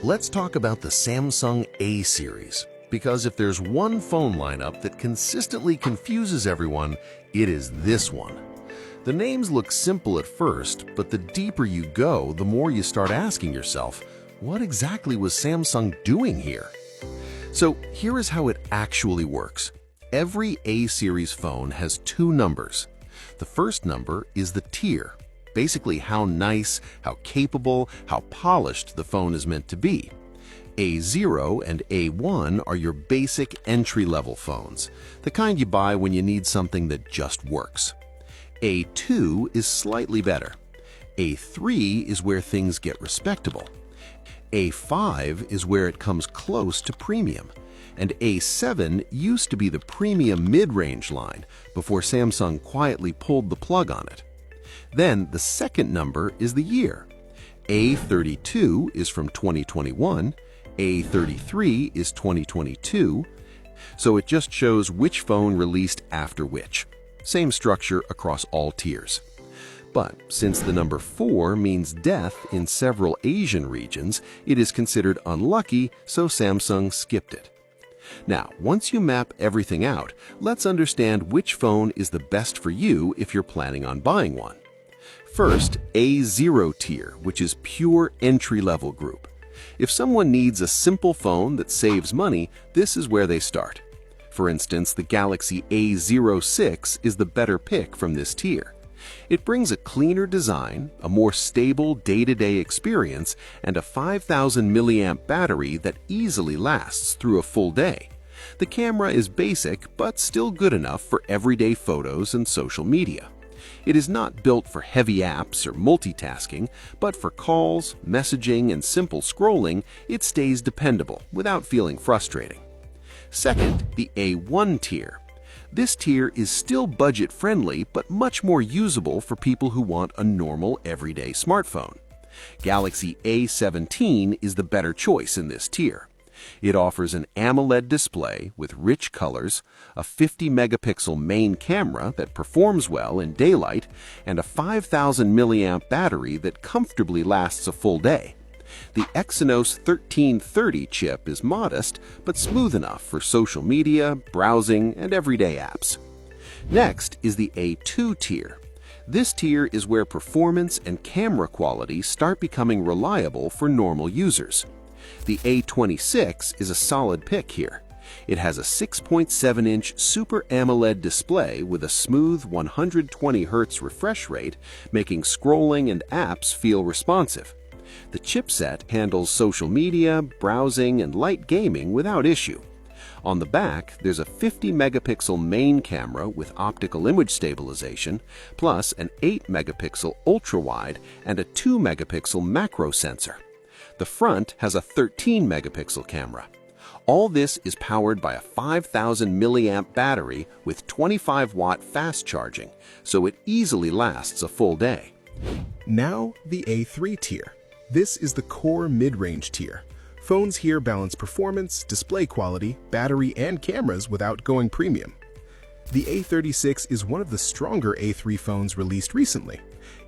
Let's talk about the Samsung A series, because if there's one phone lineup that consistently confuses everyone, it is this one. The names look simple at first, but the deeper you go, the more you start asking yourself, what exactly was Samsung doing here? So here is how it actually works. Every A series phone has two numbers. The first number is the tier, basically how nice, how capable, how polished the phone is meant to be. A0 and A1 are your basic entry-level phones, the kind you buy when you need something that just works. A2 is slightly better. A3 is where things get respectable. A5 is where it comes close to premium. And A7 used to be the premium mid-range line before Samsung quietly pulled the plug on it. Then the second number is the year. A32 is from 2021, A33 is 2022, so it just shows which phone released after which. Same structure across all tiers. But since the number 4 means death in several Asian regions, it is considered unlucky, so Samsung skipped it. Now, once you map everything out, let's understand which phone is the best for you if you're planning on buying one. First, A0 tier, which is pure entry-level group. If someone needs a simple phone that saves money, this is where they start. For instance, the Galaxy A06 is the better pick from this tier. It brings a cleaner design, a more stable day-to-day experience, and a 5,000 milliamp battery that easily lasts through a full day. The camera is basic, but still good enough for everyday photos and social media. It is not built for heavy apps or multitasking, but for calls, messaging, and simple scrolling, it stays dependable without feeling frustrating. Second, the A1 tier. This tier is still budget-friendly, but much more usable for people who want a normal, everyday smartphone. Galaxy A17 is the better choice in this tier. It offers an AMOLED display with rich colors, a 50-megapixel main camera that performs well in daylight, and a 5,000 milliamp battery that comfortably lasts a full day. The Exynos 1330 chip is modest, but smooth enough for social media, browsing, and everyday apps. Next is the A2 tier. This tier is where performance and camera quality start becoming reliable for normal users. The A26 is a solid pick here. It has a 6.7-inch Super AMOLED display with a smooth 120 Hz refresh rate, making scrolling and apps feel responsive. The chipset handles social media, browsing, and light gaming without issue. On the back, there's a 50-megapixel main camera with optical image stabilization, plus an 8-megapixel ultra-wide and a 2-megapixel macro sensor. The front has a 13-megapixel camera. All this is powered by a 5,000 milliamp battery with 25-watt fast charging, so it easily lasts a full day. Now, the A3 tier. This is the core mid-range tier. Phones here balance performance, display quality, battery, and cameras without going premium. The A36 is one of the stronger A3 phones released recently.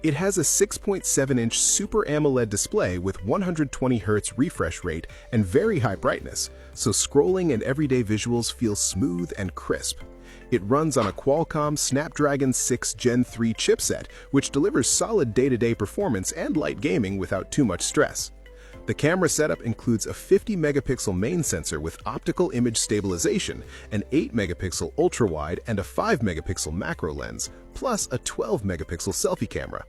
It has a 6.7-inch Super AMOLED display with 120 Hz refresh rate and very high brightness, so scrolling and everyday visuals feel smooth and crisp. It runs on a Qualcomm Snapdragon 6 Gen 3 chipset, which delivers solid day-to-day performance and light gaming without too much stress. The camera setup includes a 50-megapixel main sensor with optical image stabilization, an 8-megapixel ultra-wide, and a 5-megapixel macro lens, plus a 12-megapixel selfie camera.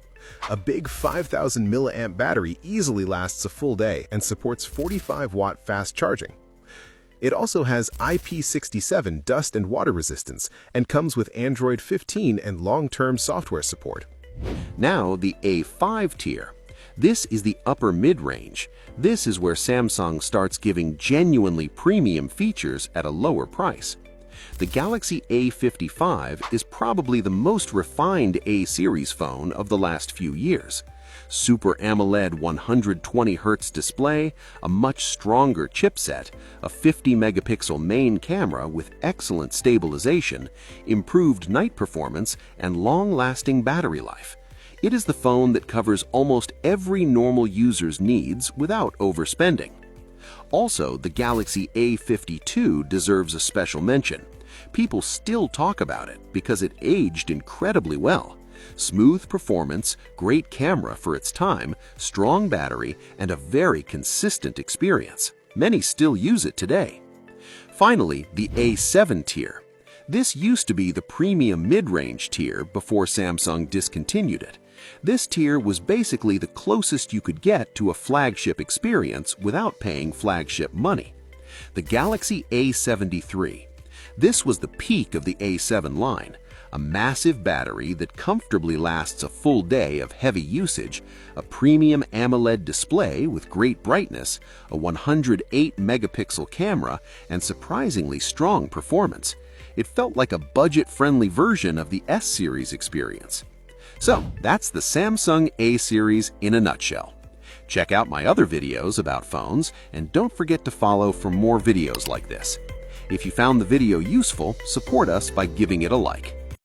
A big 5,000 milliamp battery easily lasts a full day and supports 45-watt fast charging. It also has IP67 dust and water resistance and comes with Android 15 and long-term software support. Now the A5 tier. This is the upper mid-range. This is where Samsung starts giving genuinely premium features at a lower price. The Galaxy A55 is probably the most refined A-series phone of the last few years. Super AMOLED 120 Hz display, a much stronger chipset, a 50-megapixel main camera with excellent stabilization, improved night performance, and long-lasting battery life. It is the phone that covers almost every normal user's needs without overspending. Also, the Galaxy A52 deserves a special mention. People still talk about it because it aged incredibly well. Smooth performance, great camera for its time, strong battery, and a very consistent experience. Many still use it today. Finally, the A7 tier. This used to be the premium mid-range tier before Samsung discontinued it. This tier was basically the closest you could get to a flagship experience without paying flagship money. The Galaxy A73. This was the peak of the A7 line. A massive battery that comfortably lasts a full day of heavy usage, a premium AMOLED display with great brightness, a 108-megapixel camera, and surprisingly strong performance. It felt like a budget-friendly version of the S-series experience. So, that's the Samsung A-series in a nutshell. Check out my other videos about phones, and don't forget to follow for more videos like this. If you found the video useful, support us by giving it a like.